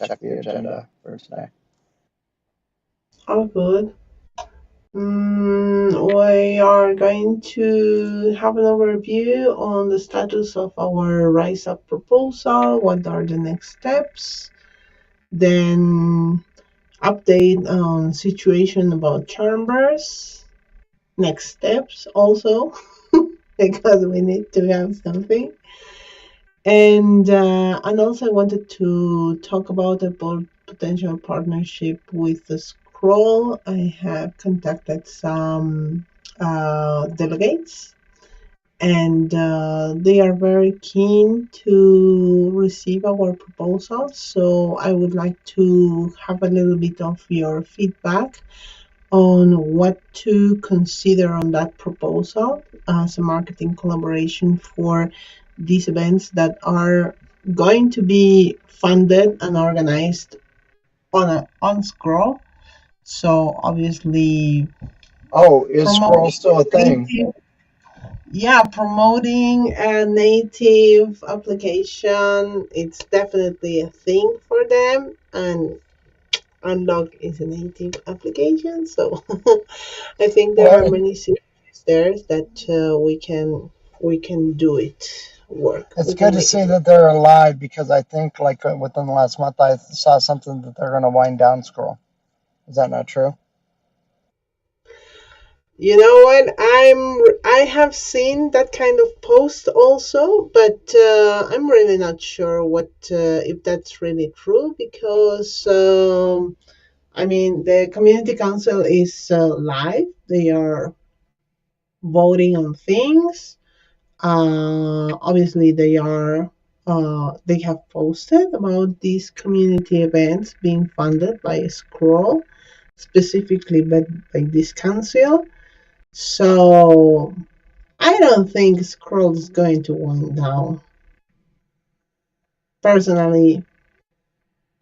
check the agenda for today. All good. We are going to have an overview on the status of our Rise Up proposal. What are the next steps? Then update on situation about chambers. Next steps also, because we need to have something. And also I wanted to talk about a potential partnership with the Scroll. I have contacted some delegates, and they are very keen to receive our proposal. So I would like to have a little bit of your feedback on what to consider on that proposal as a marketing collaboration for these events that are going to be funded and organized on Scroll. So obviously, Oh, is Scroll promoting still a thing? native, yeah, promoting a native application, it's definitely a thing for them, and Unlock is a native application, so I think there are Well, many synergies there that we can do it work. it's We good can to make it see work. that they're alive because I think like within the last month I saw something that they're going to wind down Scroll. Is that not true? You know what? I have seen that kind of post also, but I'm really not sure what if that's really true because I mean the community council is live. They are voting on things. Obviously, they have posted about these community events being funded by Scroll, specifically by this council. So I don't think Scroll is going to wind down personally.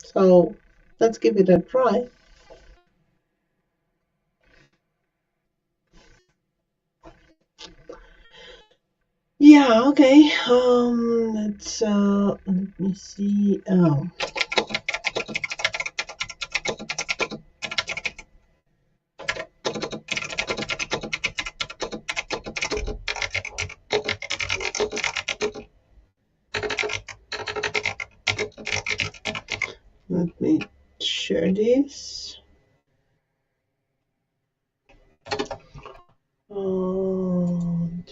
So let's give it a try. Yeah, okay. Let me see. Let me share this.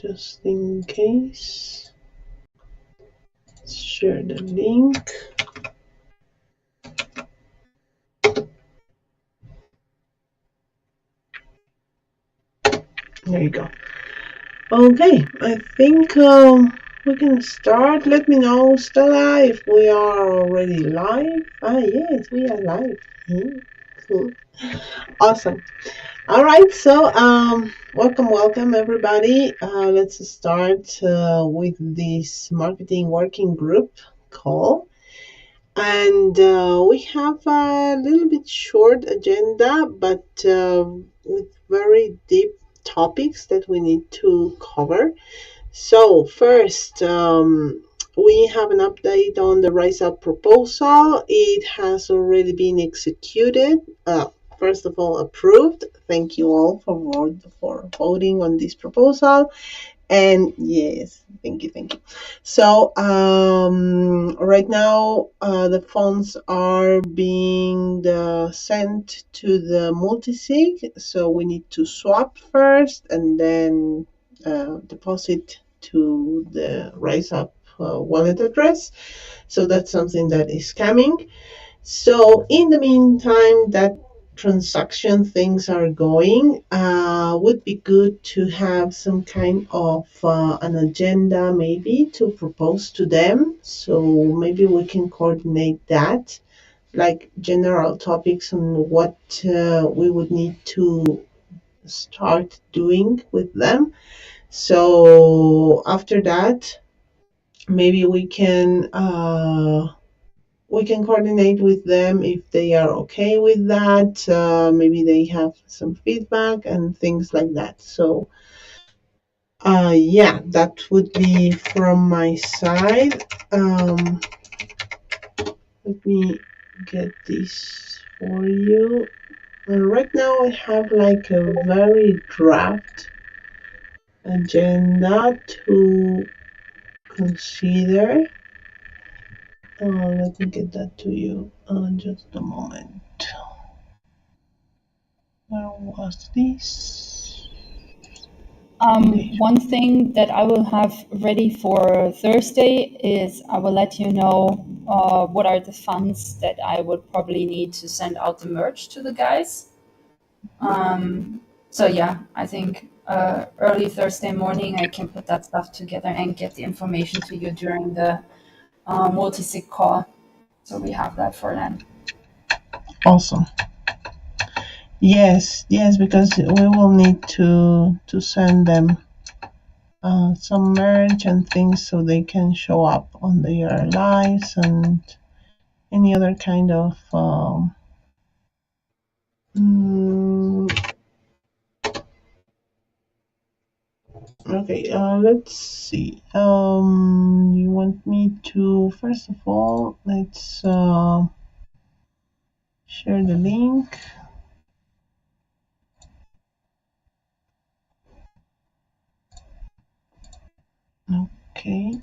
Just in case. Share the link. There you go. Okay, I think we can start. Let me know, Stella, if we are already live. Yes, we are live. Cool. Awesome. All right, so welcome everybody. Let's start with this marketing working group call. And we have a little bit short agenda, but with very deep topics that we need to cover. So first, we have an update on the Rise Up proposal. It has already been executed. First of all, approved. Thank you all for voting on this proposal. And yes, thank you. So right now, the funds are being sent to the multisig. So we need to swap first and then deposit to the Rise Up wallet address. So that's something that is coming. So in the meantime, that transaction things are going, would be good to have some kind of an agenda maybe to propose to them. So maybe we can coordinate that, like general topics on what we would need to start doing with them. So after that, maybe we can coordinate with them if they are okay with that. Maybe they have some feedback and things like that. So, yeah, that would be from my side. Let me get this for you. Right now I have like a very draft agenda to consider. Let me get that to you. Just a moment. Where was this? One thing that I will have ready for Thursday is I will let you know what are the funds that I would probably need to send out the merch to the guys. So yeah, I think early Thursday morning I can put that stuff together and get the information to you during the multi-sig call. So we have that for then. Awesome. Yes, because we will need to send them some merch and things so they can show up on their lives and any other kind of okay, let's see. You want me to first of all let's share the link. Okay.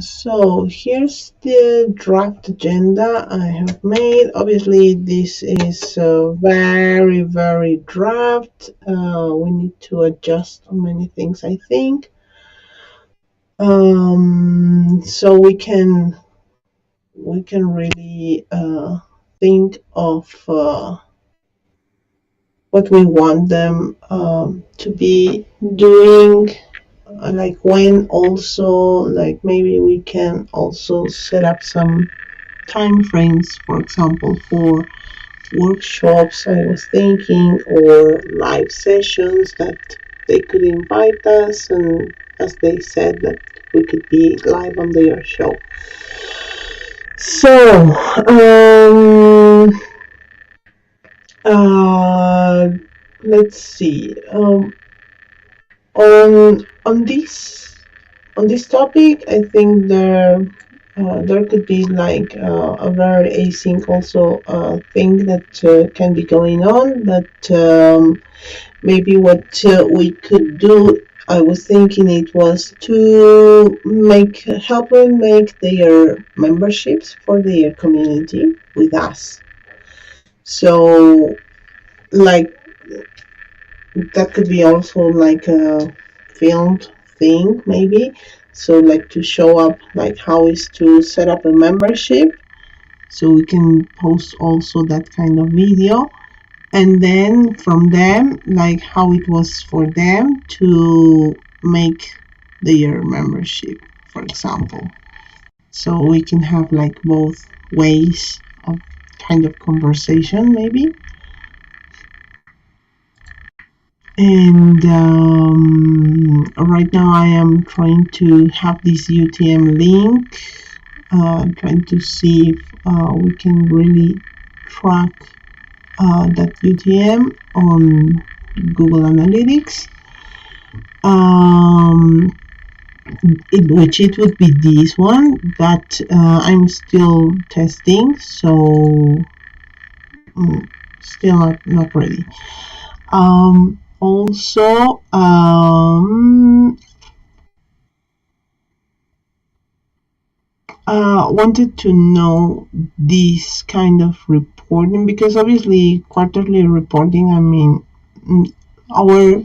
So here's the draft agenda I have made. Obviously, this is very, very draft. We need to adjust on many things, I think. So we can really think of what we want them to be doing. Like when also, like maybe we can also set up some time frames, for example, for workshops I was thinking, or live sessions that they could invite us, and as they said that we could be live on their show. So, let's see. On this topic, I think there could be like a very async also thing that can be going on. But maybe what we could do, I was thinking it was to help them make their memberships for their community with us. So like that could be also like a filmed thing maybe, so like to show up like how is to set up a membership, so we can post also that kind of video, and then from them like how it was for them to make their membership, for example, so we can have like both ways of kind of conversation maybe. And right now I am trying to have this UTM link, trying to see if we can really track that UTM on Google Analytics, which it would be this one, but I'm still testing, so still not ready. Also, wanted to know this kind of reporting, because obviously quarterly reporting, I mean, our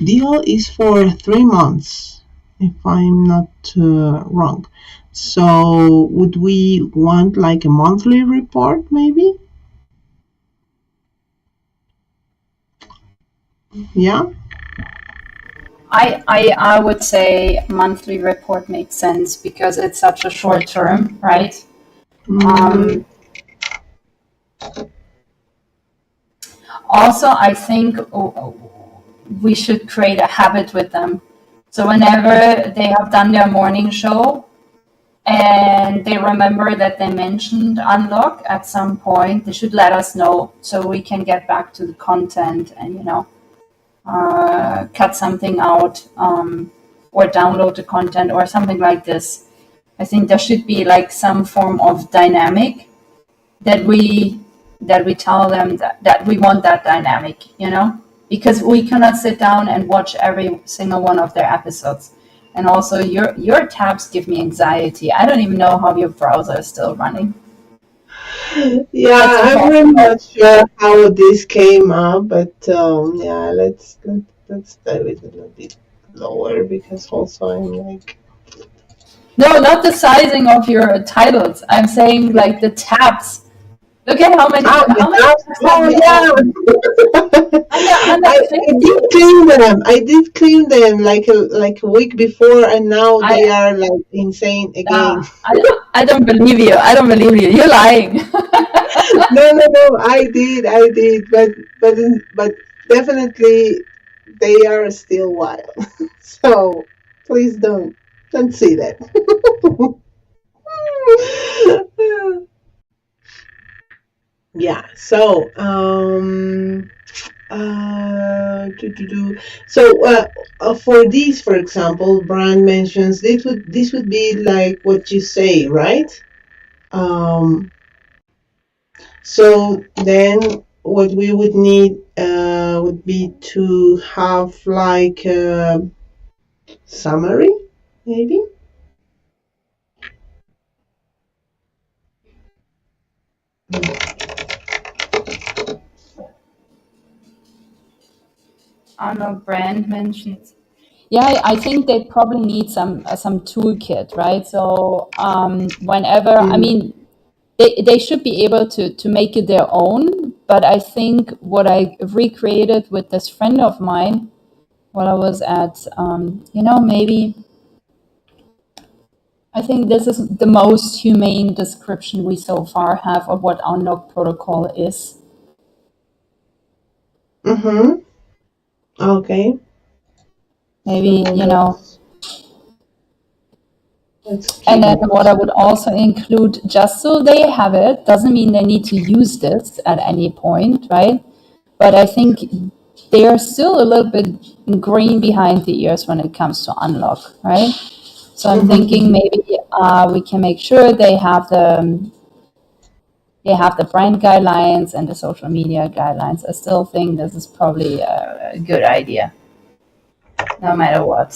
deal is for 3 months, if I'm not wrong. So would we want like a monthly report maybe? Yeah. I would say monthly report makes sense because it's such a short term, right? Also, I think we should create a habit with them. So whenever they have done their morning show and they remember that they mentioned unlock at some point, they should let us know so we can get back to the content and, cut something out or download the content or something like this. I think there should be like some form of dynamic that we tell them that we want that dynamic, because we cannot sit down and watch every single one of their episodes. And also your tabs give me anxiety. I don't even know how your browser is still running. Yeah, I'm really not sure how this came up, but yeah, let's dive it a little bit lower, because also I'm like, No, not the sizing of your titles. I'm saying like the tabs. Look at how many. oh yeah. I did clean them. I did clean them like a week before, and now they are like insane again. I don't believe you. I don't believe you. You're lying. No. I did, but definitely they are still wild. So please don't see that. Yeah. So for these, for example, brand mentions, this would be like what you say, right? Um, so then what we would need would be to have like a summary, maybe. No brand mentions. Yeah, I think they probably need some toolkit, right? So whenever, I mean, they should be able to make it their own. But I think what I recreated with this friend of mine while I was at, maybe, I think this is the most humane description we so far have of what unlock protocol is. Mm-hmm. Okay. Maybe, Let's and then what I would also include, just so they have it, doesn't mean they need to use this at any point, right? But I think they are still a little bit green behind the ears when it comes to unlock, right? So I'm thinking maybe we can make sure they have the brand guidelines and the social media guidelines. I still think this is probably a good idea, no matter what.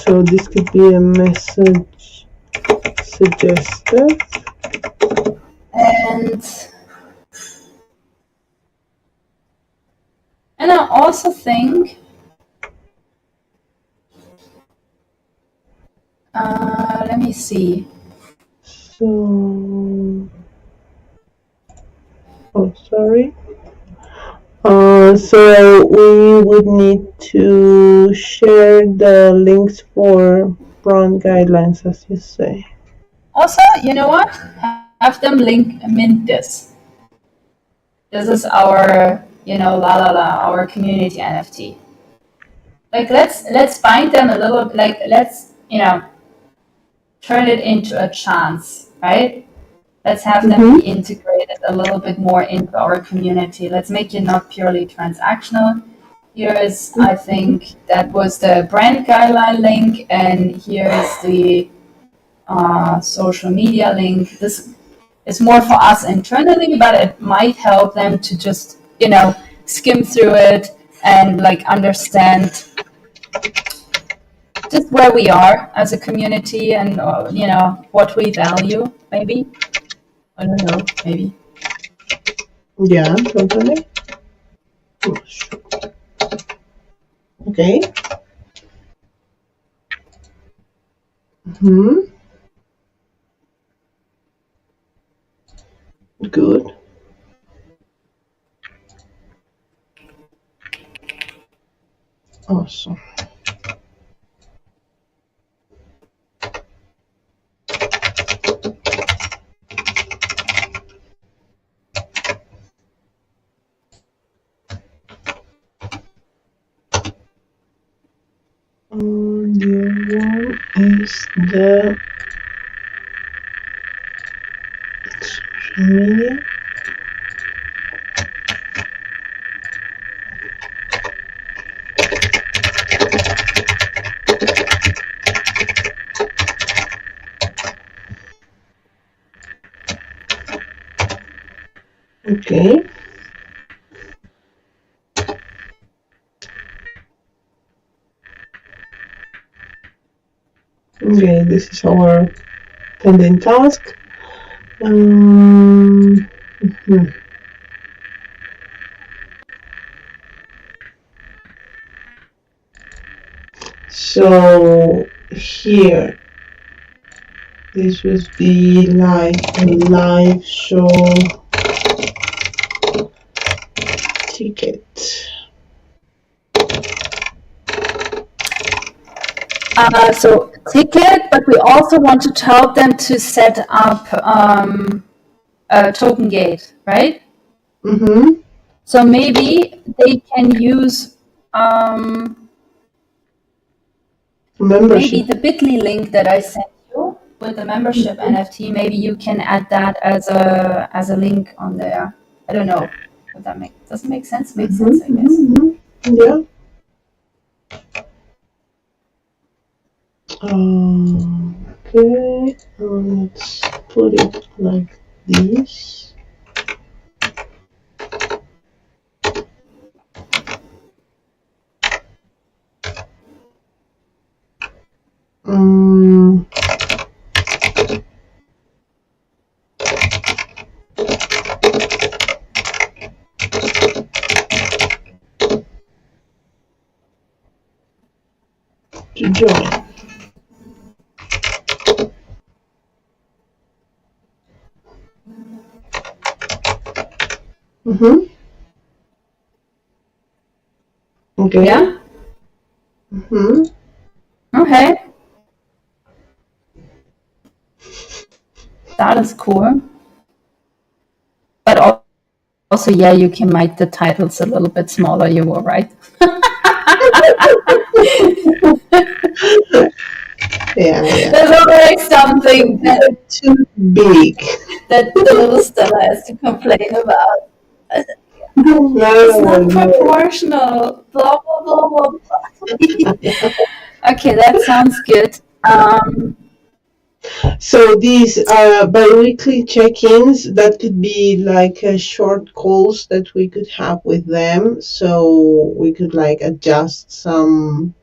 So this could be a message suggested. And I also think let me see. So, sorry. So we would need to share the links for brand guidelines, as you say. Also, you know what? Have them mint this. This is our, our community NFT. Like let's bind them a little. Like let's turn it into a chance, right? Let's have them be integrated a little bit more into our community. Let's make it not purely transactional. Here's, I think, that was the brand guideline link, and here's the social media link. This is more for us internally, but it might help them to just, skim through it and like understand just where we are as a community and, what we value, maybe. I don't know, maybe. Yeah, totally. Okay. Good. Awesome. The one is the social media. Okay. Okay, this is our pending task. Mhm. So here, this would be like a live show ticket. So ticket, but we also want to help them to set up a token gate, right? Mm-hmm. So maybe they can use maybe Membership. the Bitly link that I sent you with the membership NFT. Maybe you can add that as a link on there. I don't know. Would that does it make sense? Makes sense, I guess. Yeah. Okay. Let's put it like this. To join. Mm-hmm. Okay. Yeah. Mm-hmm. Okay. That is cool. But also, yeah, you can make the titles a little bit smaller. You were right. Yeah. There's always something too big. that the little Stella has to complain about. No, It's not proportional. Blah blah blah blah blah. Okay, that sounds good. So these bi-weekly check-ins, that could be like short calls that we could have with them, so we could like adjust some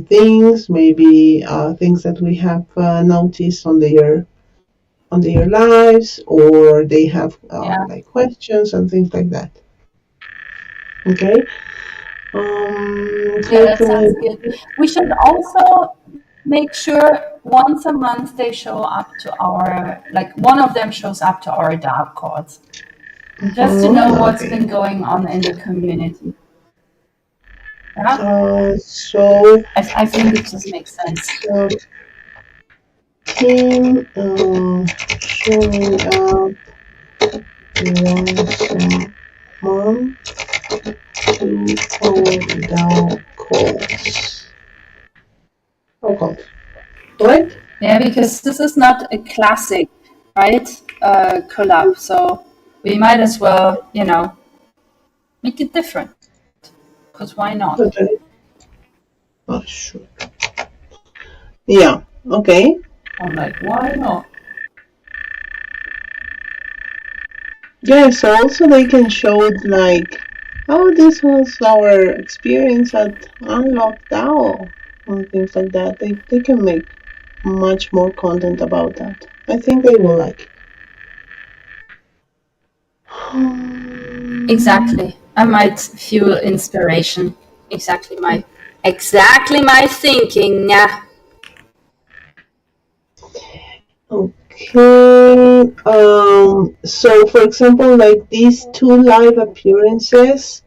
things, maybe things that we have noticed on their lives, or they have like questions and things like that. Okay. Yeah, that sounds good. We should also make sure once a month they show up to our, like one of them shows up to our DAO calls, just to know what's been going on in the community. Yeah. So I think it just makes sense. Team showing up once a month to our DAO calls. Right? Yeah, because this is not a classic, right? Collab. So we might as well, make it different. Because why not? Okay. Oh, sure. Yeah. Okay. I'm like, why not? Yeah. So also they can show like, oh, this was our experience at Unlock DAO and things like that. They can make much more content about that. I think they will like it. Exactly. I might feel inspiration. Exactly my thinking. Yeah. Okay. So for example, like these 2 live appearances,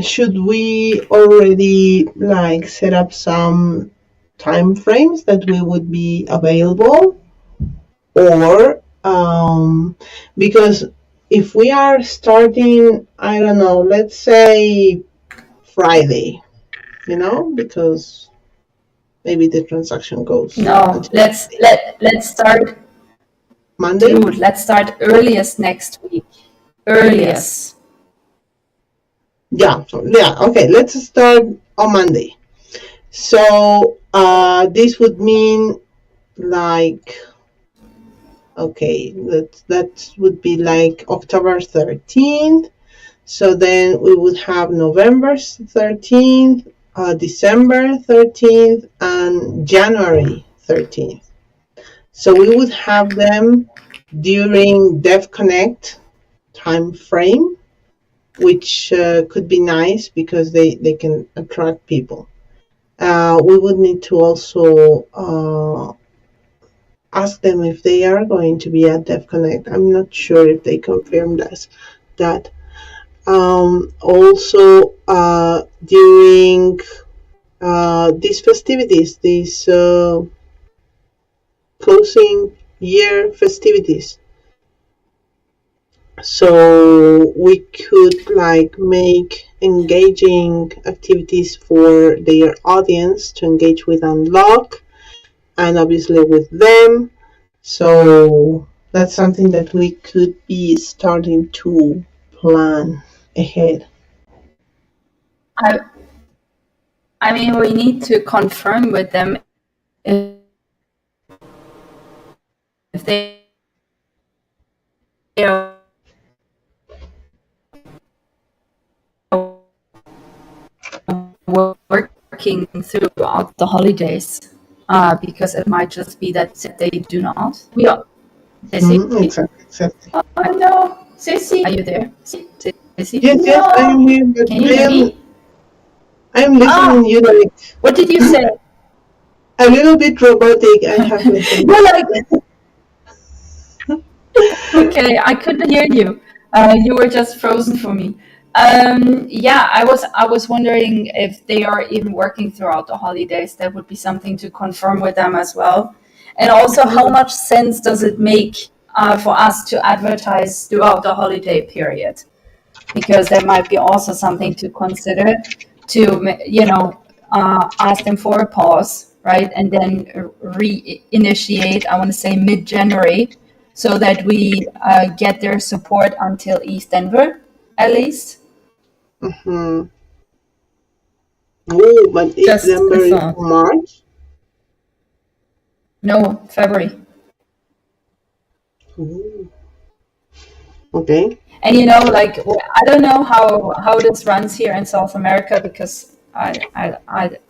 should we already like set up some time frames that we would be available, or because if we are starting, I don't know, let's say Friday, because maybe the transaction goes. No, let's start Monday. Dude, let's start earliest next week. Earliest. Yeah. Okay. Let's start on Monday. So this would mean like Okay, that would be like October 13th. So then we would have November 13th, December 13th, and January 13th. So we would have them during Dev Connect time frame, which could be nice because they can attract people. We would need to also ask them if they are going to be at Dev Connect. I'm not sure if they confirmed that. Also, during these festivities, these closing year festivities, so we could like make engaging activities for their audience to engage with Unlock and obviously with them. So that's something that we could be starting to plan ahead. I I mean, we need to confirm with them if they are working throughout the holidays, because it might just be that they do not. We are. Ceci? Exactly. Oh no, Ceci, are you there? Ceci? Yes, yes, I am No. here, but Can you hear me? I am listening. Ah, You like what did you say? a little bit robotic. I have to say. You're like, okay, I couldn't hear you. You were just frozen for me. Yeah, I was wondering if they are even working throughout the holidays. That would be something to confirm with them as well. And also, how much sense does it make for us to advertise throughout the holiday period? Because that might be also something to consider to, ask them for a pause, right? And then reinitiate, I want to say mid-January, so that we get their support until East Denver, at least. Mm-hmm. Oh, but it's Just a December is thought. March. No, February. Ooh. Okay. And like I don't know how this runs here in South America because I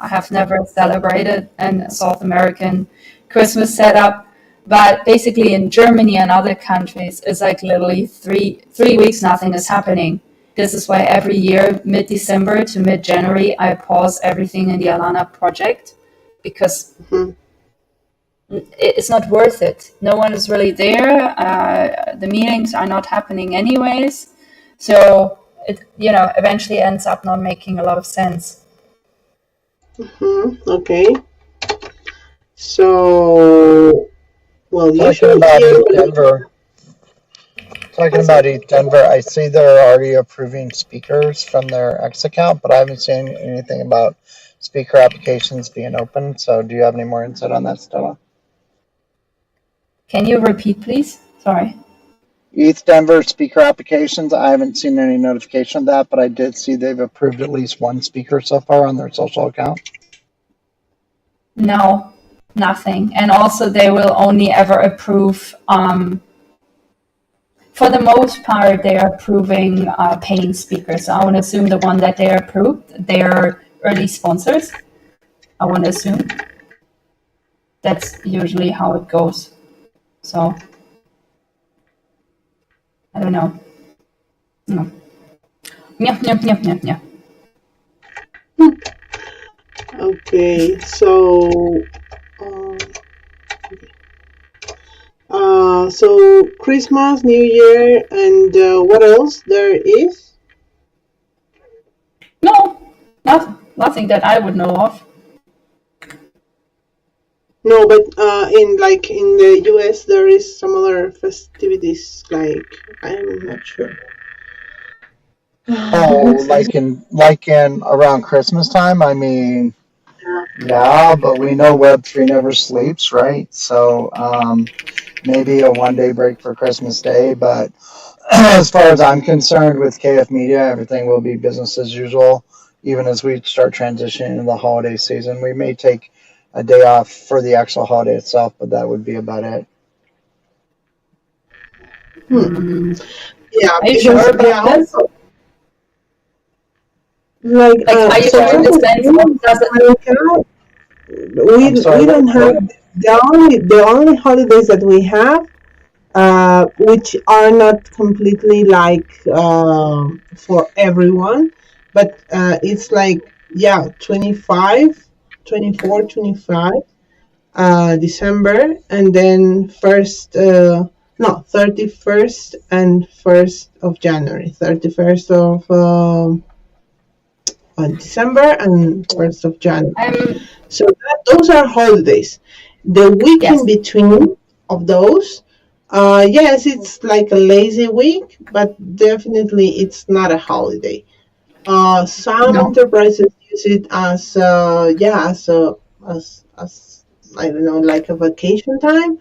have never celebrated an South American Christmas setup, but basically in Germany and other countries, it's like literally three weeks nothing is happening. This is why every year, mid-December to mid-January, I pause everything in the Alana project because Mm-hmm. it's not worth it. No one is really there. The meetings are not happening anyways. So it, eventually ends up not making a lot of sense. Mm-hmm. Okay. So, well, Talking usually about here. East Denver. Talking What's about that? East Denver, I see they're already approving speakers from their X account, but I haven't seen anything about speaker applications being open. So, do you have any more insight on that, Stella? Can you repeat, please? Sorry. East Denver speaker applications, I haven't seen any notification of that, but I did see they've approved at least one speaker so far on their social account. No, nothing. And also, they will only ever approve. For the most part, they are approving paying speakers. So I want to assume the one that they approved, they are early sponsors. I want to assume that's usually how it goes. So I don't know. No. Yeah, yeah, yeah, yeah, yeah. Okay. So, so Christmas, New Year, and what else there is? No, nothing that I would know of. No, but in the US, there is some other festivities. Like I'm not sure. Oh, What's this? like in around Christmas time. I mean, yeah, but we know Web3 never sleeps, right? So maybe a 1 day break for Christmas Day, but as far as I'm concerned, with KF Media, everything will be business as usual. Even as we start transitioning into the holiday season, we may take a day off for the actual holiday itself, but that would be about it. Hmm. Yeah, Are you because sure yeah, about this? also like Like, are you so sure for in the example, sense here of in does it? America, I'm sorry, we what don't was have that? the only holidays that we have, which are not completely like for everyone, but it's like yeah, 25, 24, 25 December, and then first, no, 31st and 1st of January, 31st of December and 1st of January. I'm So those are holidays. The week in yes. between of those, yes, it's like a lazy week, but definitely it's not a holiday. Some No. enterprises use it as yeah, as I don't know, like a vacation time,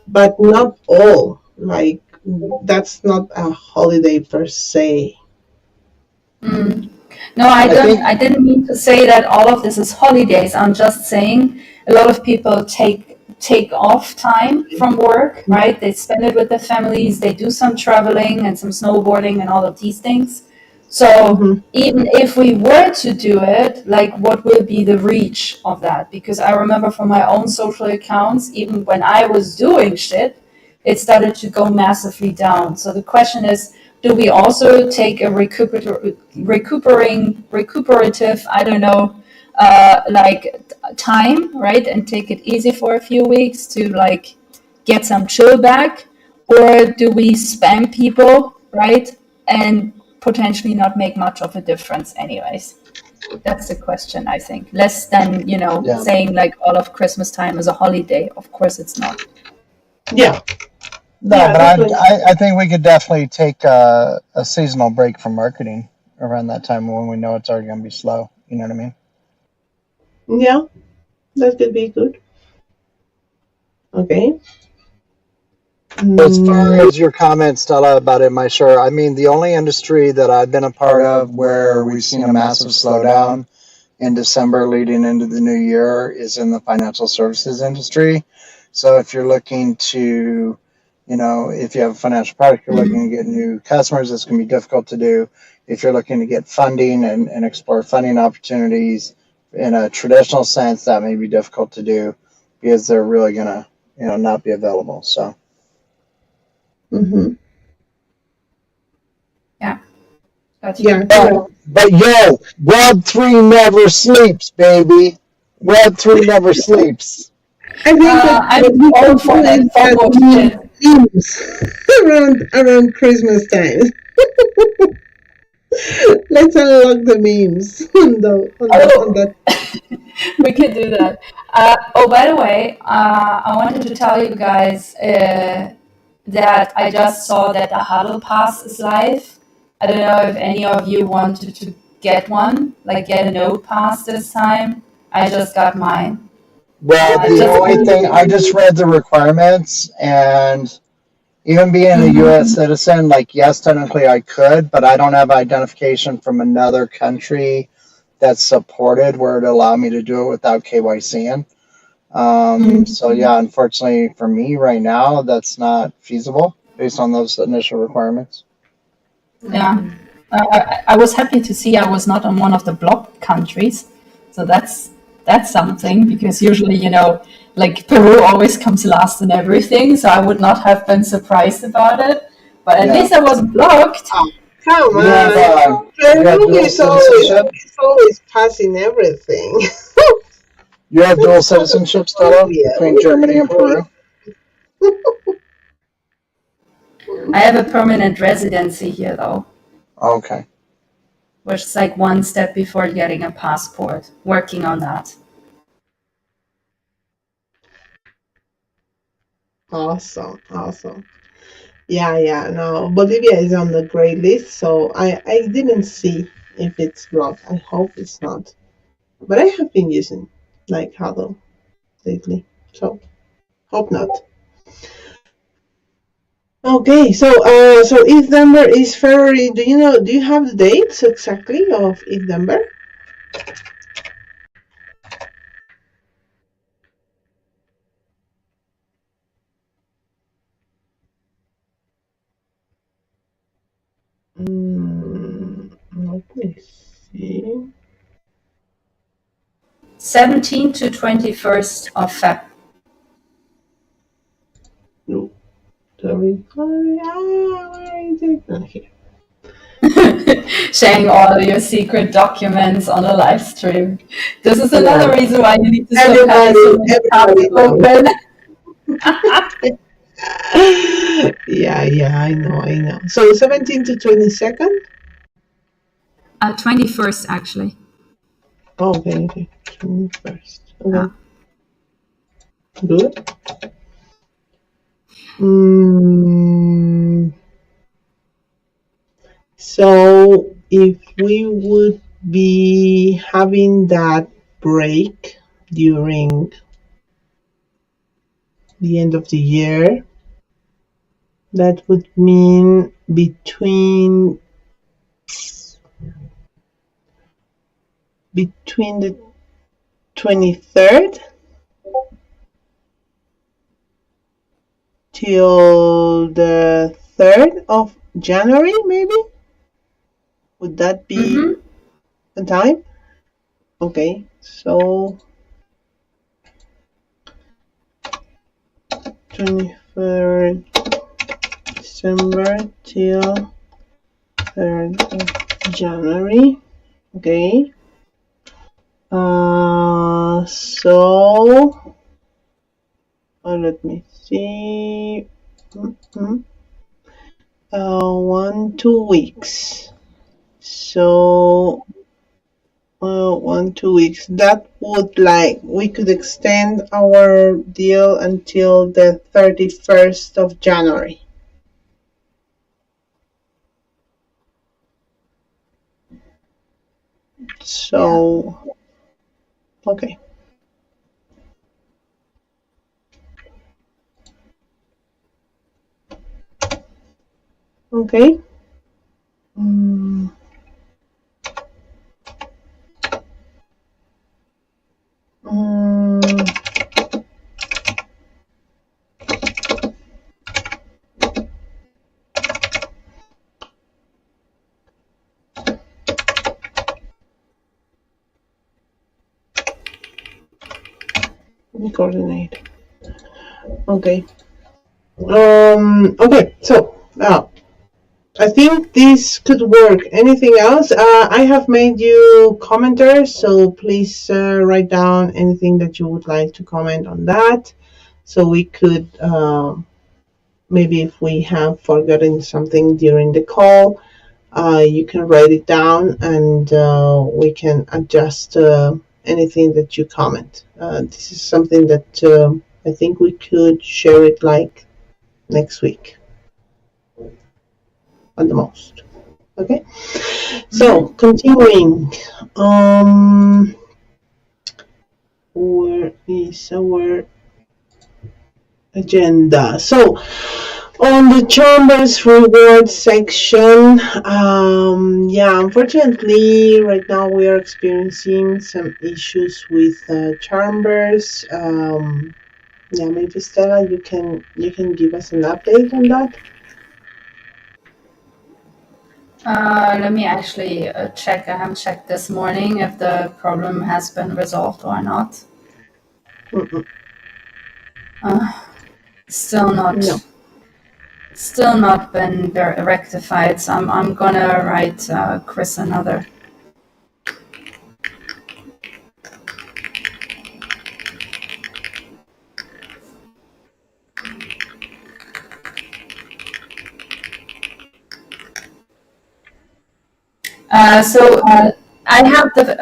but not all. Like that's not a holiday per se. Mm. No, I I don't. think, I didn't mean to say that all of this is holidays. I'm just saying a lot of people take off time from work, right? They spend it with their families. They do some traveling and some snowboarding and all of these things. So Mm-hmm. even if we were to do it, like what will be the reach of that? Because I remember from my own social accounts, even when I was doing shit, it started to go massively down. So the question is, do we also take a recuperative, I don't know, like time, right, and take it easy for a few weeks to like get some chill back, or do we spam people, right, and potentially not make much of a difference, anyways? That's the question, I think. Less than yeah, saying like all of Christmas time is a holiday. Of course, it's not. Yeah, no, yeah, but definitely. I think we could definitely take a seasonal break from marketing around that time when we know it's already going to be slow. You know what I mean? Yeah, that could be good. Okay. As far Mm, as your comment, Stella, about Am I Sure? I mean, the only industry that I've been a part of where we've seen a massive slowdown in December leading into the new year is in the financial services industry. So if you're looking to, if you have a financial product, you're looking to get new customers, it's going to be difficult to do. If you're looking to get funding and explore funding opportunities in a traditional sense, that may be difficult to do because they're really going to, not be available. So. mm-hmm. Yeah, got Yeah, you. correct. But yo, Web3 never sleeps, baby. Web3 never sleeps. I think what I'm we can old for do is that that FOMO shit. memes around Christmas time. Let's unlock the memes on Oh, that. we can do that. Oh, by the way, I wanted to tell you guys that I just saw that the Huddle Pass is live. I don't know if any of you wanted to get one, like get a Node Pass this time. I just got mine. Well, the Just only thing, I just read the requirements, and even being a U.S. Mhm. citizen, like, yes, technically I could, but I don't have identification from another country that's supported where it allow me to do it without KYCing. Mm, So, yeah, unfortunately for me right now, that's not feasible based on those initial requirements. yeah. I was happy to see I was not on one of the blocked countries. So that's something because usually, like Peru always comes last in everything. So I would not have been surprised about it. But at Yeah. least I was blocked. Oh, come You have on. you have Peru dual is always citizenship. passing everything. You have dual That's so citizenship, Stella, Colombia. between Germany and Peru. I have a permanent residency here though, Okay. which is like one step before getting a passport. Working on that. Awesome, awesome. Yeah, yeah. No, Bolivia is on the gray list, so I didn't see if it's blocked. I hope it's not. But I have been using like Huddle lately, so hope not. Okay, so if number is February, do you know? Do you have the dates exactly of if number? Let me see. 17th to 21st of Feb. No, sorry. Where is it? Not here. Sharing all your secret documents on a live stream. This is Yeah. another reason why you need to stop having so many tabs Everybody knows. open. Yeah, I know. So 17 to 22nd? 21st, actually. Oh, okay. 21st. Okay. Yeah. Good. So if we would be having that break during the end of the year, that would mean between the 23rd till the 3rd of January, maybe? Would that be the time? Okay, so 23rd December till 3rd of January. Okay. So let me see. 2 weeks. So 2 weeks. That would we could extend our deal until the 31st of January. So, okay. Okay. Let me coordinate. Okay. Okay. So now I think this could work. Anything else? I have made you commenters, so please write down anything that you would like to comment on that. So we could maybe if we have forgotten something during the call, you can write it down and we can adjust anything that you comment. This is something that I think we could share it next week at the most. Okay. So continuing, where is our agenda? So on the Chambers reward section, unfortunately, right now we are experiencing some issues with Chambers. Maybe Stella, you can give us an update on that. Let me actually check. I haven't checked this morning if the problem has been resolved or not. Still not. No. Still not been rectified. So I'm gonna write Chris another.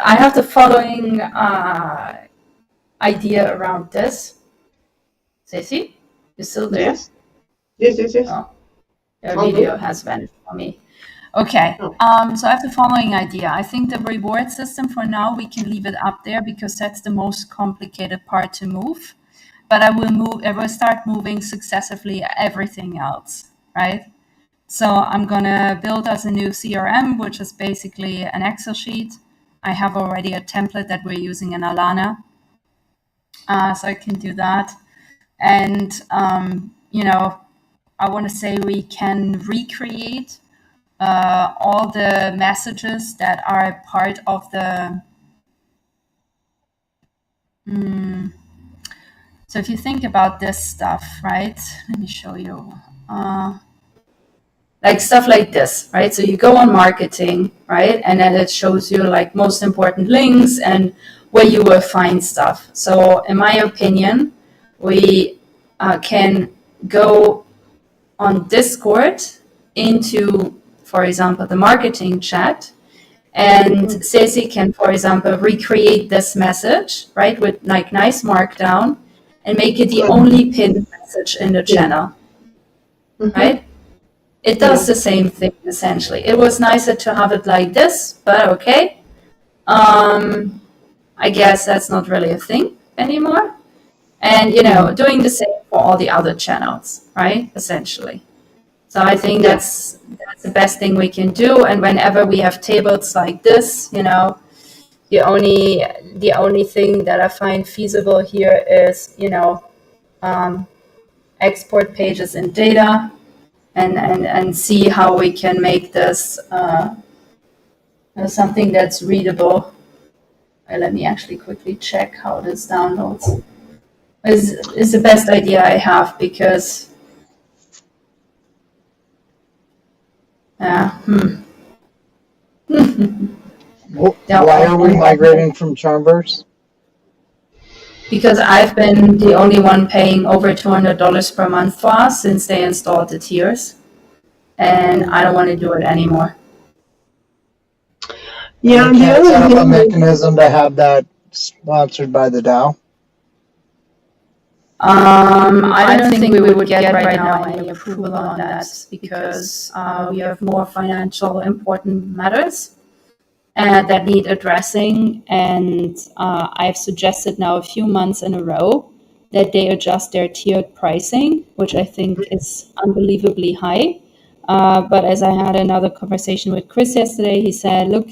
I have the following idea around this. Ceci, you still there? Yes. Oh, your video has vanished for me. Okay. So I have the following idea. I think the reward system for now we can leave it up there because that's the most complicated part to move. But I will start moving successively everything else, right? So I'm gonna build us a new CRM, which is basically an Excel sheet. I have already a template that we're using in Alana. So I can do that. And, I want to say we can recreate all the messages that are part of the. So if you think about this stuff, right? Let me show you. Like stuff like this, right? So you go on marketing, right? And then it shows you like most important links and where you will find stuff. So in my opinion, we can go on Discord into, for example, the marketing chat. And Ceci can, for example, recreate this message, right, with like nice markdown and make it the only pinned message in the channel, right? It does the same thing essentially. It was nicer to have it like this, but okay. I guess that's not really a thing anymore. And doing the same for all the other channels, right? Essentially. So I think that's the best thing we can do. And whenever we have tables like this, the only thing that I find feasible here is export pages in data and see how we can make this something that's readable. Let me actually quickly check how this downloads. Is the best idea I have because yeah. Why are we migrating from Charmverse? Because I've been the only one paying over $200 per month for us since they installed the tiers, and I don't want to do it anymore. Yeah, we the can't set other up a thing. mechanism to have that sponsored by the DAO. I don't think we would get right now any approval on that because we have more financial important matters that need addressing. And I've suggested now a few months in a row that they adjust their tiered pricing, which I think is unbelievably high. But as I had another conversation with Chris yesterday, he said, look,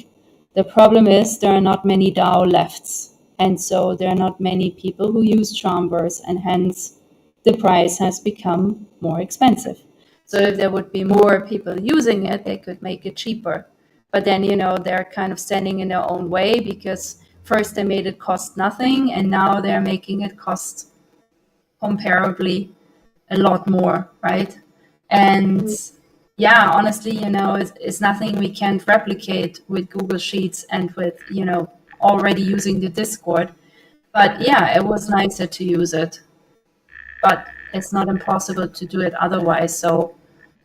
the problem is there are not many DAO lefts. And so there are not many people who use Charmverse, and hence the price has become more expensive. So if there would be more people using it, they could make it cheaper. But then, they're kind of standing in their own way because first they made it cost nothing and now they're making it cost comparably a lot more, right? And yeah, honestly, it's nothing we can't replicate with Google Sheets and with, already using the Discord. But yeah, it was nicer to use it. But it's not impossible to do it otherwise. So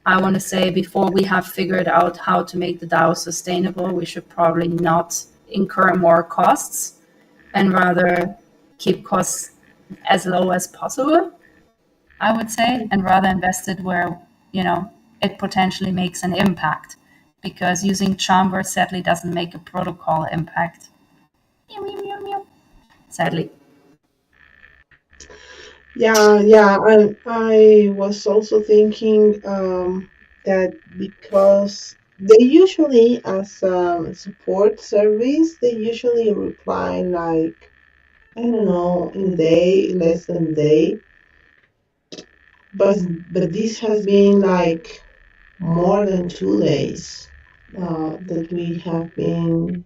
I want to say before we have figured out how to make the DAO sustainable, we should probably not incur more costs and rather keep costs as low as possible, I would say, and rather invest it where, it potentially makes an impact. Because using Charmverse sadly doesn't make a protocol impact. Sadly. Yeah, and I was also thinking that because they usually, as a support service, they usually reply like, I don't know, in a day, less than a day. But but this has been like more than 2 days that we have been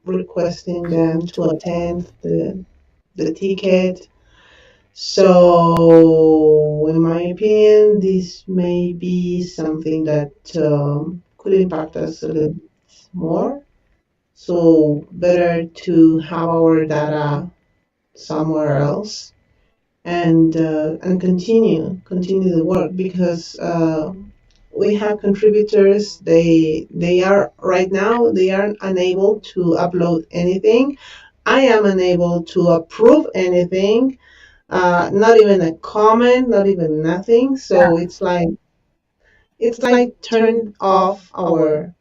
requesting them to attend the ticket. So, in my opinion, this may be something that could impact us a little bit more. So, better to have our data somewhere else and continue the work because we have contributors. They are right now they are unable to upload anything. I am unable to approve anything, not even a comment, not even nothing. So it's like turned off our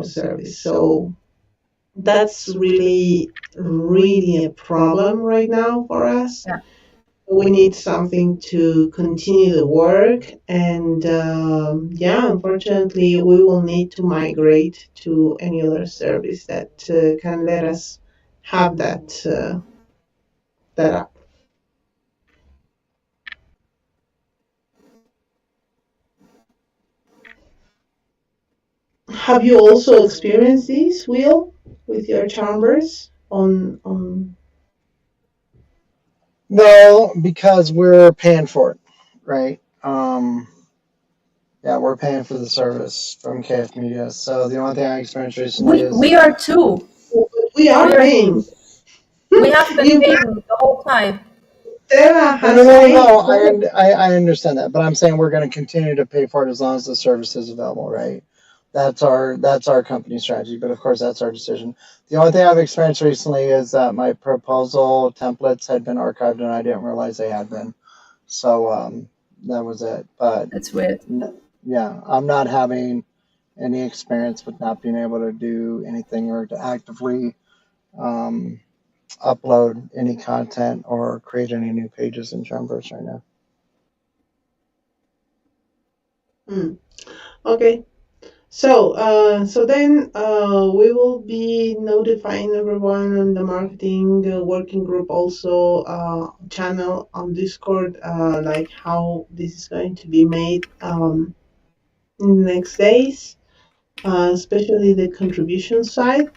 service. So that's really a problem right now for us. Yeah. We need something to continue the work, and yeah, unfortunately, we will need to migrate to any other service that can let us have that. Have you also experienced this, Will, with your chambers on? No, because we're paying for it, right? Yeah, we're paying for the service from KF Media. So the only thing I experienced recently We is are too. We We are are paying. we have been You paying the whole time. Stella no, no, has no, paid. no. I understand that, but I'm saying we're going to continue to pay for it as long as the service is available, right? That's our company strategy, but of course that's our decision. The only thing I've experienced recently is that my proposal templates had been archived and I didn't realize they had been. So that was it. But That's weird. yeah, I'm not having any experience with not being able to do anything or to actively um, upload any content or create any new pages in Chambers right now. Hmm. Okay. So then we will be notifying everyone on the marketing working group also channel on Discord, like how this is going to be made in the next days, especially the contribution side.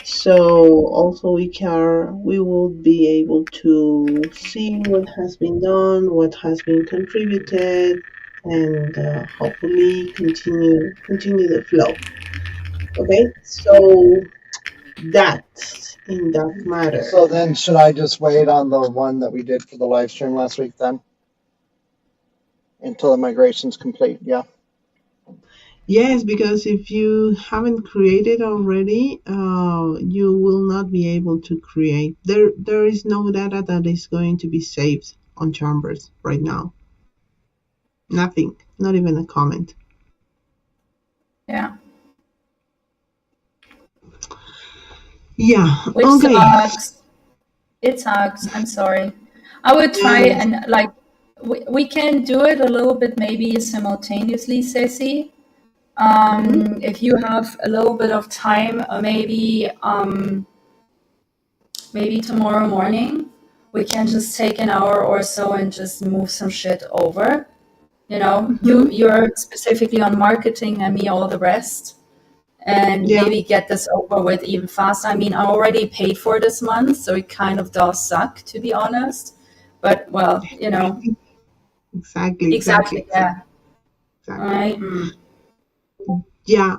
So also we will be able to see what has been done, what has been contributed, and hopefully continue the flow. Okay, so that's in that So matter. then, should I just wait on the one that we did for the live stream last week then until the migration's complete? Yeah. Yes, because if you haven't created already, you will not be able to create. There is no data that is going to be saved on Chambers right now. Nothing, not even a comment. Yeah. Yeah. Which Okay. sucks. It sucks. I'm sorry. I would try Yes. and like we can do it a little bit maybe simultaneously, Ceci. Mhm. If you have a little bit of time, maybe tomorrow morning, we can just take an hour or so and just move some shit over. You know, Mhm. you're specifically on marketing and me all the rest, and Yeah. maybe get this over with even faster. I mean, I already paid for this month, so it kind of does suck, to be honest. But well, you know, Exactly. Exactly. exactly, Exactly. yeah. All Exactly. right. Yeah.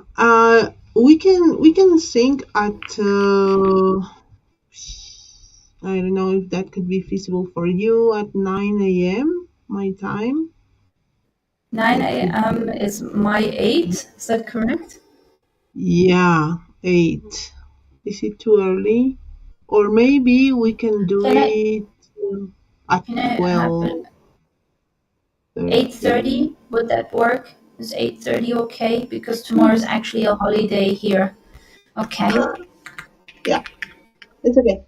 We can sync at. I don't know if that could be feasible for you at 9 a.m. my time. 9 That could a.m. is my 8. Is that correct? Yeah, 8. Is it too early? Or maybe we can do Can I it at can I have it 12:30. 8:30? Would that work? Is 8:30 okay? Because tomorrow is actually a holiday here. Okay. Yeah, it's okay.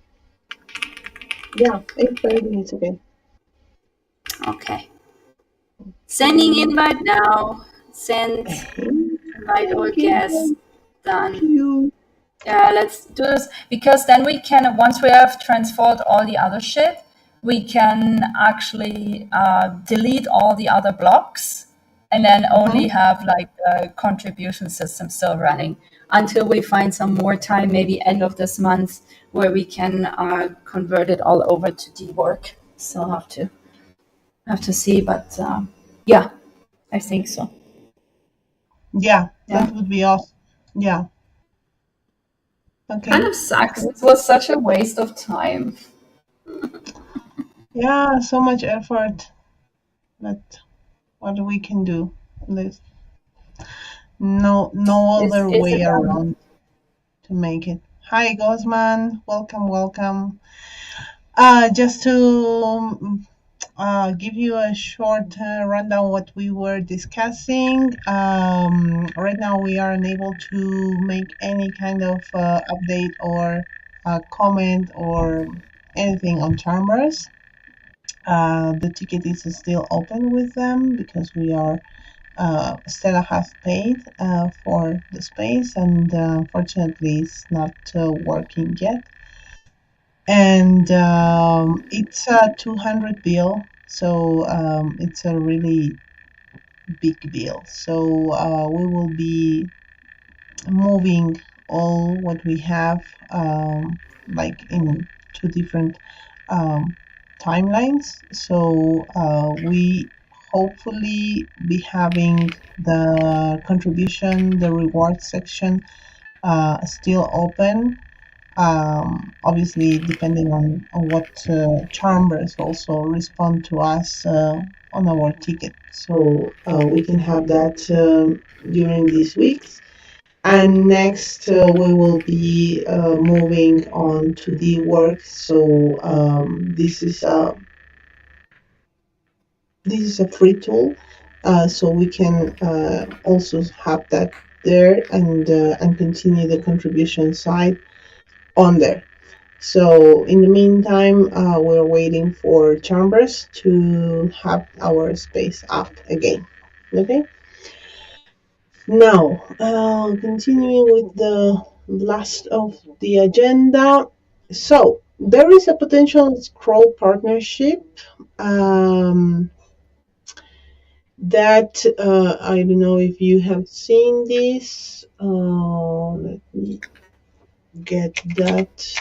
Yeah, 8:30 is okay. Okay. Sending invite now. Send invite all Thank you. guests. Thank Done. you. Yeah, let's do this because then we can, once we have transferred all the other shit, we can actually delete all the other blocks and then Uh-huh. only have like the contribution system still running until we find some more time, maybe end of this month, where we can convert it all over to D-work. So have to see, but yeah, I think so. Yeah, Yeah, that would be awesome. Yeah. kind Okay. of sucks. It was such a waste of time. Yeah, so much effort. But what we can do? There's no Is other is way it around to make it. Hi, Gosman. Welcome, welcome. Just to give you a short rundown what we were discussing. Right now, we are unable to make any kind of update or comment or anything on Chambers. The ticket is still open with them because we are Stella has paid for the space, and unfortunately, it's not working yet. And it's a 200 bill, so it's a really big bill. So we will be moving all what we have, like in two different um, timelines. So we hopefully be having the contribution, the reward section still open. Obviously, depending on what chambers also respond to us on our ticket. So we can have that during these weeks. And next, we will be moving on to the work. So this is a free tool, so we can also have that there and continue the contribution side on there. So in the meantime, we're waiting for chambers to have our space up again. Okay. Now, continuing with the last of the agenda. So, there is a potential scroll partnership that I don't know if you have seen this. Let me get that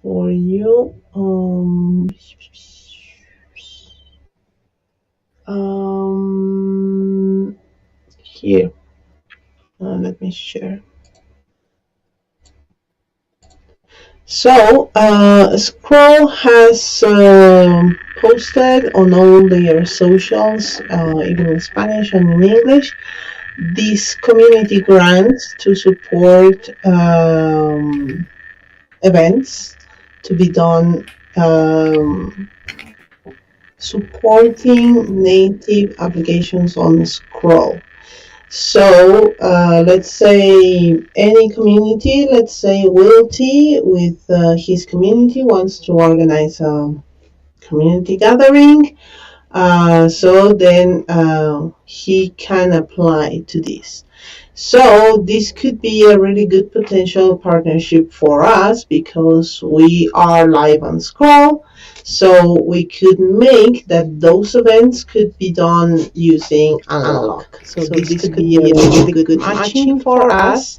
for you. Here, let me share. So, Scroll has posted on all their socials, even in Spanish and in English, these community grants to support events to be done supporting native applications on Scroll. So let's say any community, let's say Wilty with his community wants to organize a community gathering. So then he can apply to this. So this could be a really good potential partnership for us because we are live on Scroll. So we could make that those events could be done using analog. So this could be a really good matching for us,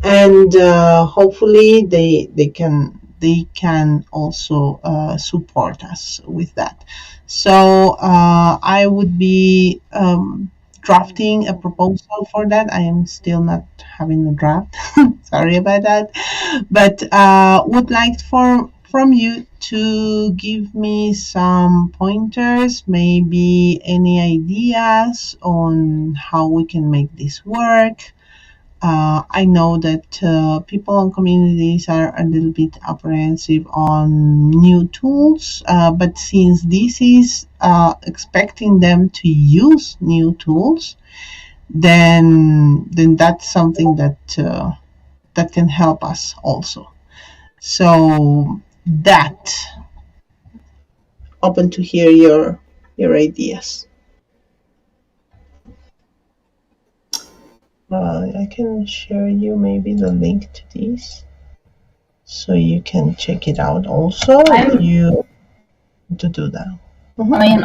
and hopefully they can also support us with that. So I would be drafting a proposal for that. I am still not having a draft. Sorry about that, but would like from you to give me some pointers, maybe any ideas on how we can make this work. I know that people and communities are a little bit apprehensive on new tools, but since this is expecting them to use new tools, then that's something that can help us also. So that open to hear your ideas. I can share you maybe the link to these, so you can check it out also if you want to do that. I mean,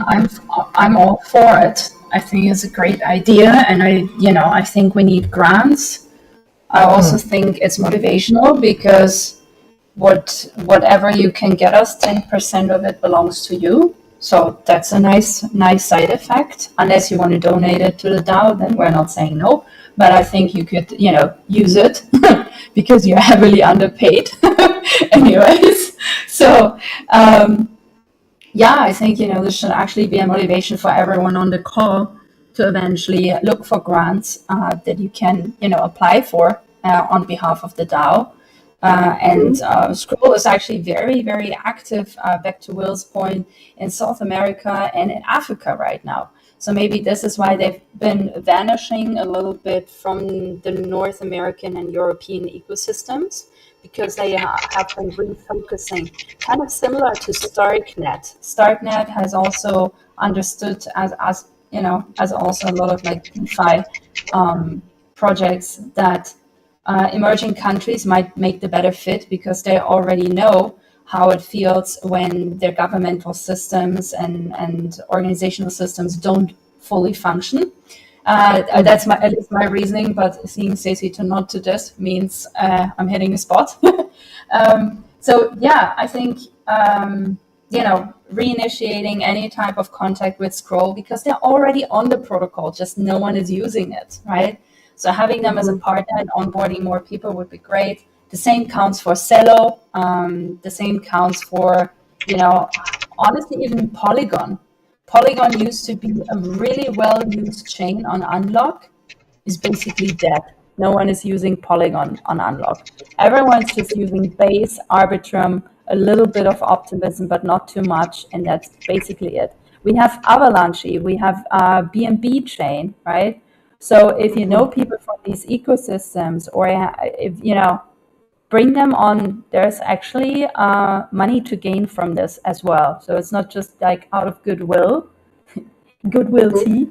I'm all for it. I think it's a great idea, and I think we need grants. I also think it's motivational because whatever you can get us, 10% of it belongs to you. So that's a nice side effect. Unless you want to donate it to the DAO, then we're not saying no. But I think you could, use it because you're heavily underpaid, anyways. So. I think this should actually be a motivation for everyone on the call to eventually look for grants that you can apply for on behalf of the DAO. And Scroll is actually very, very active, back to Will's point, in South America and in Africa right now. So maybe this is why they've been vanishing a little bit from the North American and European ecosystems, because they have been refocusing, kind of similar to StarkNet. StarkNet has also understood as also a lot of like DeFi projects that emerging countries might make the better fit because they already know how it feels when their governmental systems and organizational systems don't fully function. That's at least my reasoning. But seeing Stacey to nod to this means I'm hitting a spot. So yeah, I think reinitiating any type of contact with Scroll, because they're already on the protocol, just no one is using it, right? So having them as a partner and onboarding more people would be great. The same counts for Cello. The same counts for, honestly, even Polygon. Polygon used to be a really well-used chain on Unlock, is basically dead. No one is using Polygon on Unlock. Everyone's just using Base, Arbitrum, a little bit of Optimism, but not too much, and that's basically it. We have Avalanche, we have BNB chain, right? So if you know people from these ecosystems, or if bring them on, there's actually money to gain from this as well. So it's not just like out of goodwill tea,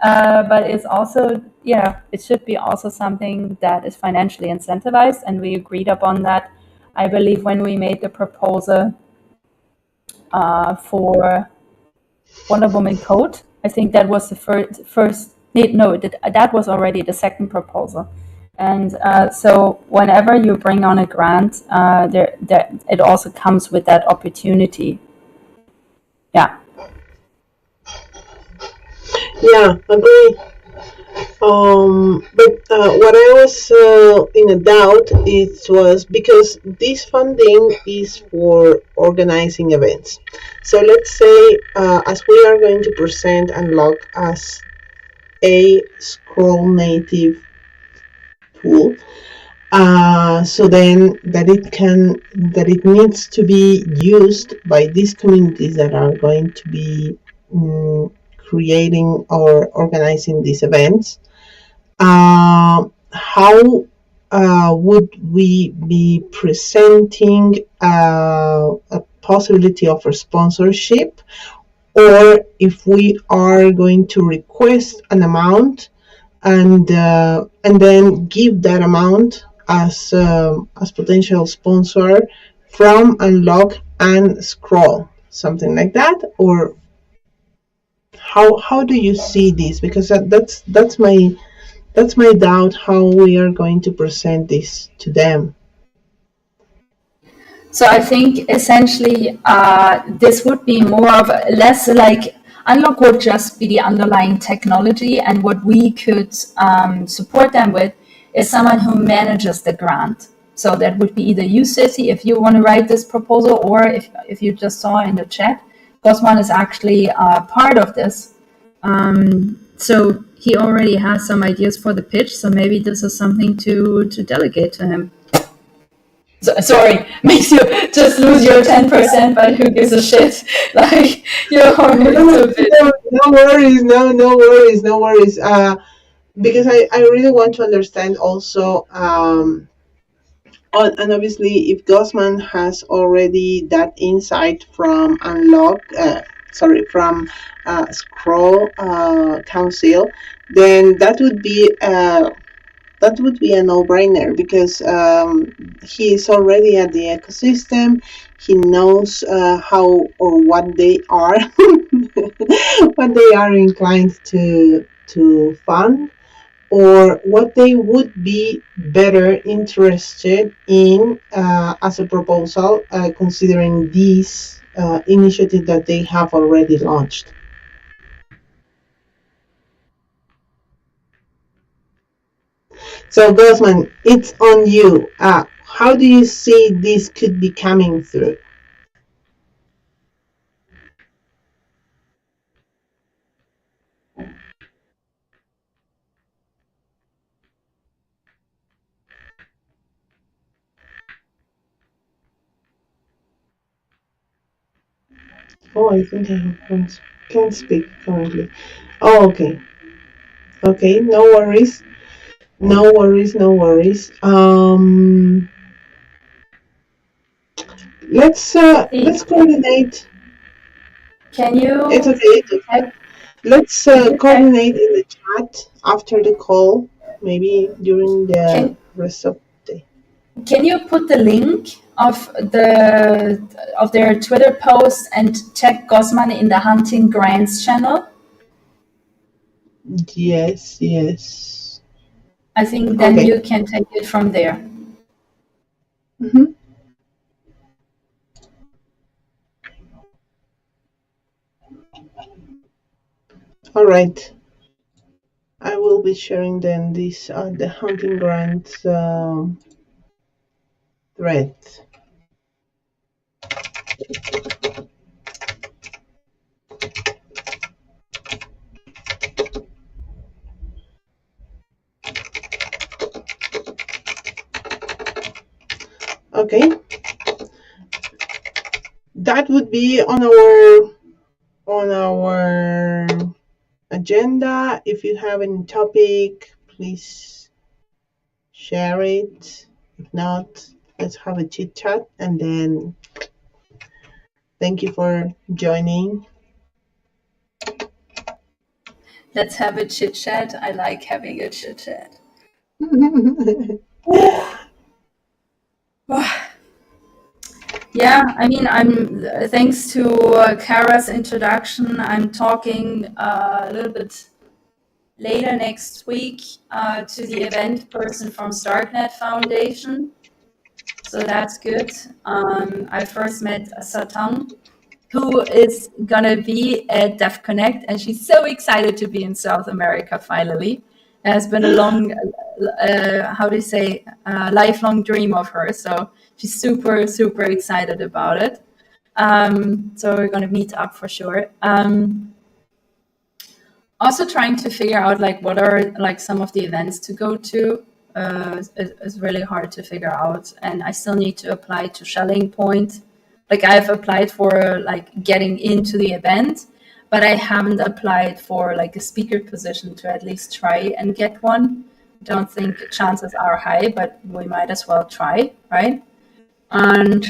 but it's also, it should be also something that is financially incentivized, and we agreed upon that, I believe, when we made the proposal for Wonder Woman Code. I think that was the first no, that was already the second proposal. And so whenever you bring on a grant, it also comes with that opportunity. Yeah. Yeah, agree. But what I was in a doubt, it was because this funding is for organizing events. So let's say, as we are going to present Unlock as a scroll native tool, so then that it needs to be used by these communities that are going to be creating or organizing these events. How would we be presenting a possibility of a sponsorship, or if we are going to request an amount and then give that amount as potential sponsor from Unlock and Scroll, something like that, or how do you see this? Because that's my doubt, how we are going to present this to them. So I think essentially this would be more of less like Unlock would just be the underlying technology, and what we could support them with is someone who manages the grant. So that would be either you, Cissy, if you want to write this proposal, or if you just saw in the chat, Gosman is actually part of this. So he already has some ideas for the pitch, so maybe this is something to delegate to him. Sorry, makes you just lose your 10%, but who gives a shit? Like, no worries, no worries. Because I really want to understand also, and obviously, if Gosman has already that insight from from Scroll Council, then that would be a no-brainer, because he is already at the ecosystem. He knows how or what they are, what they are inclined to fund, or what they would be better interested in as a proposal, considering this initiative that they have already launched. So, Gosman, it's on you. How do you see this could be coming through? Oh, I think I can't speak currently. Oh, okay. Okay, no worries. No worries. Let's coordinate. Can you? It's okay. Let's coordinate in the chat after the call, maybe during the rest of the day. Can you put the link of their Twitter post and tag Gosman in the Hunting Grants channel? Yes, yes. I think then Okay. you can take it from there. Hmm. All right. I will be sharing then this the hunting grants thread. Okay, that would be on our agenda. If you have any topic, please share it. If not, let's have a chit chat and then thank you for joining. Let's have a chit chat. I like having a chit chat. Yeah, I mean, I'm thanks to Kara's introduction. I'm talking a little bit later next week to the event person from Starknet Foundation. So that's good. I first met Satang, who is gonna be at DEF Connect, and she's so excited to be in South America finally. It has been a long, how do you say, lifelong dream of hers. So she's super, super excited about it. So we're gonna meet up for sure. Also trying to figure out like what are like some of the events to go to is really hard to figure out, and I still need to apply to Shelling Point. Like I've applied for like getting into the event, but I haven't applied for like a speaker position to at least try and get one. Don't think chances are high, but we might as well try, right? And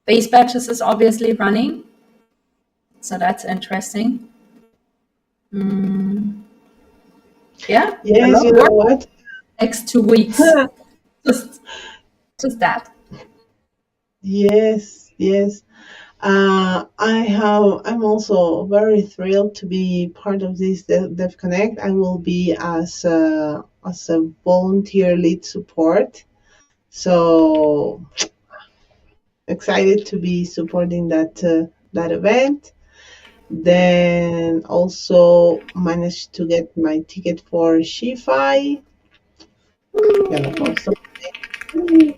base batches is obviously running, so that's interesting. Yeah, a Yes, lot you of know work what? next 2 weeks. Just, just that. Yes, yes. I'm also very thrilled to be part of this Dev Connect. I will be as a volunteer lead support. So excited to be supporting that event. Then also managed to get my ticket for Shi-Fi. Gonna post something.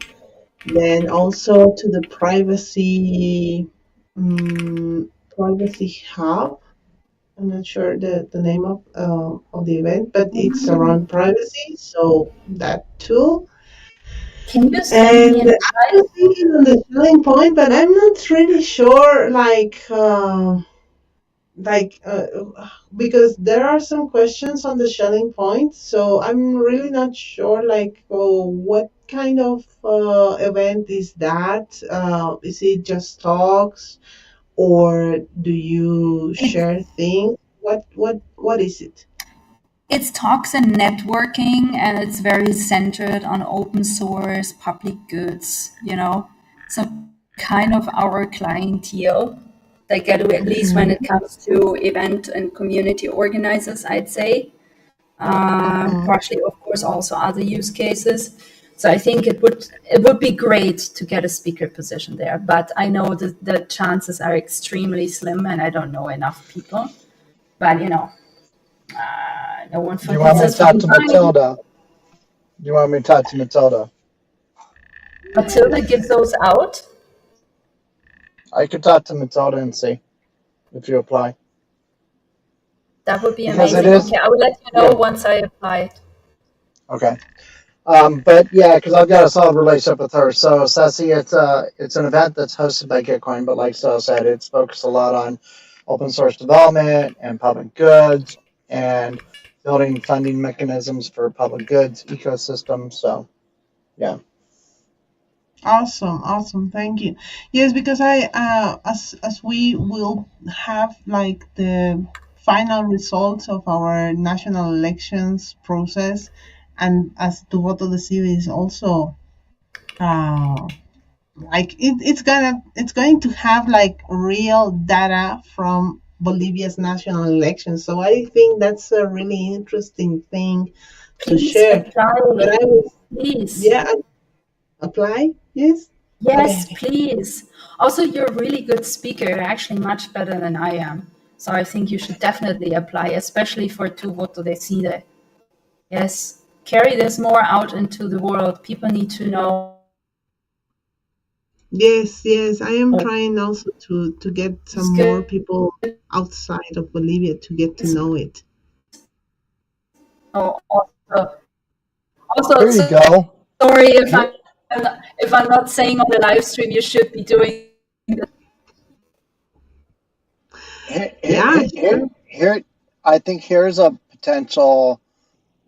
Then also to the privacy hub. I'm not sure the name of the event, but it's around privacy, so that too. Can you send me And an I was thinking on the selling point, but I'm not really sure, like because there are some questions on the shelling point, so I'm really not sure, like, oh, what kind of event is that? Is it just talks, or do you It, share things? What is it? it's talks and networking, and it's very centered on open source, public goods, some kind of our clientele. They get to, at least when Mhm, it comes to event and community organizers, I'd say. mhm. Partially, of course, also other use cases. So I think it would be great to get a speaker position there, but I know that the chances are extremely slim, and I don't know enough people. But no one Do you want forbids me to us from talk to trying. Matilda? Do you want me to talk to Matilda? Matilda gives those out. I could talk to Matilda and see if you apply. That would be Because it amazing. is, Okay, I will let you know yeah, once I apply. okay. But yeah, because I've got a solid relationship with her. So Ceci, it's an event that's hosted by Gitcoin, but like Stella said, it's focused a lot on open source development and public goods and building funding mechanisms for public goods ecosystem. So yeah. Awesome, awesome. Thank you. Yes, because I as we will have like the final results of our national elections process, and as to voto decide is also uh like it's going to have like real data from Bolivia's national election. So I think that's a really interesting thing to Please share. But apply. I was, Please. yeah, apply. Yes. Okay. Yes, Okay. please. Also, you're a really good speaker, actually much better than I am. So I think you should definitely apply, especially for Tu Voto Decide. Yes, carry this more out into the world. People need to know Yes. Yes. I am trying also to get some it's more good. people outside of Bolivia to get to know it. Oh, also, Here you go. sorry Here, if I'm not saying on the live stream you should be doing here, here, Yeah. here. I think here's a potential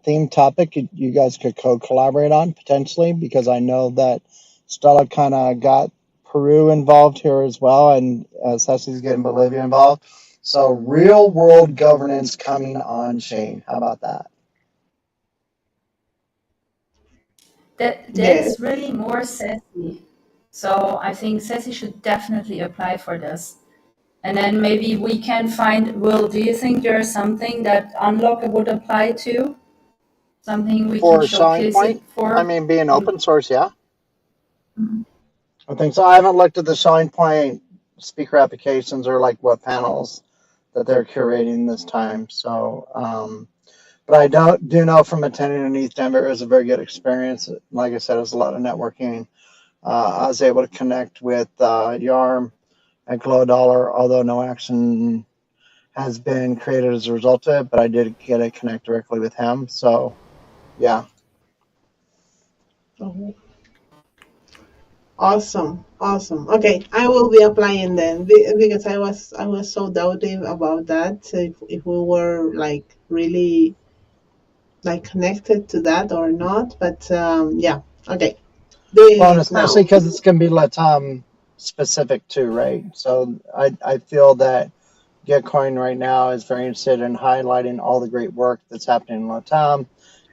theme topic you guys could co-collaborate on potentially because I know that Stella kind of got Peru involved here as well, and Ceci's getting Bolivia involved. So real world governance coming on chain. How about that? that. Yes. That's really more sassy. So I think Sassy should definitely apply for this. And then maybe we can find, Will, do you think there's something that Unlock would apply to? Something we can For Showing showcase it Point, I for? mean, being open source, yeah, I think so. I haven't looked at the Showing Point speaker applications or like what panels that they're curating this time. So, but I don't do know from attending in East Denver, it was a very good experience. Like I said, it was a lot of networking. I was able to connect with Yarm at Glow Dollar, although no action has been created as a result of it, but I did get to connect directly with him. So, yeah. Oh, awesome. Awesome. Okay, I will be applying then because I was so doubting about that if we were like really like connected to that or not. But yeah. Okay, doing Well, and it now. especially because it's going to be Latam specific too, right? So I feel that Gitcoin right now is very interested in highlighting all the great work that's happening in Latam.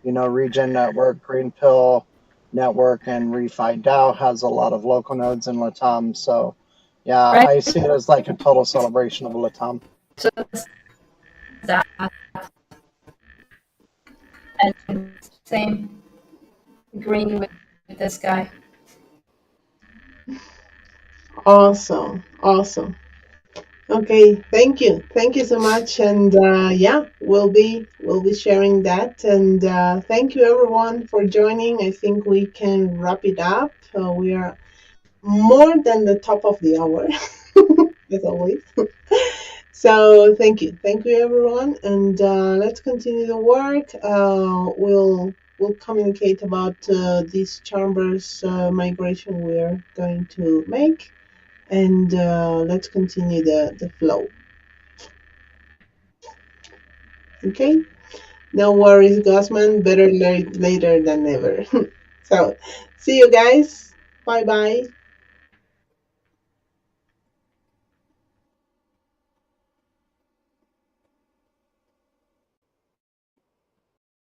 You know, Regen Network, Green Pill Network, and Refi DAO has a lot of local nodes in Latam. So, yeah, Right? I see it as like a total celebration of Latam. Just that. And same, agreeing with this guy. Awesome. Awesome. Okay, thank you so much, and yeah, we'll be sharing that, and thank you everyone for joining. I think we can wrap it up. We are more than the top of the hour, as always. So thank you everyone, and let's continue the work. We'll communicate about this chambers migration we're going to make, and let's continue the flow. Okay, no worries, Gosman. Better late later than never. So, see you guys. Bye bye.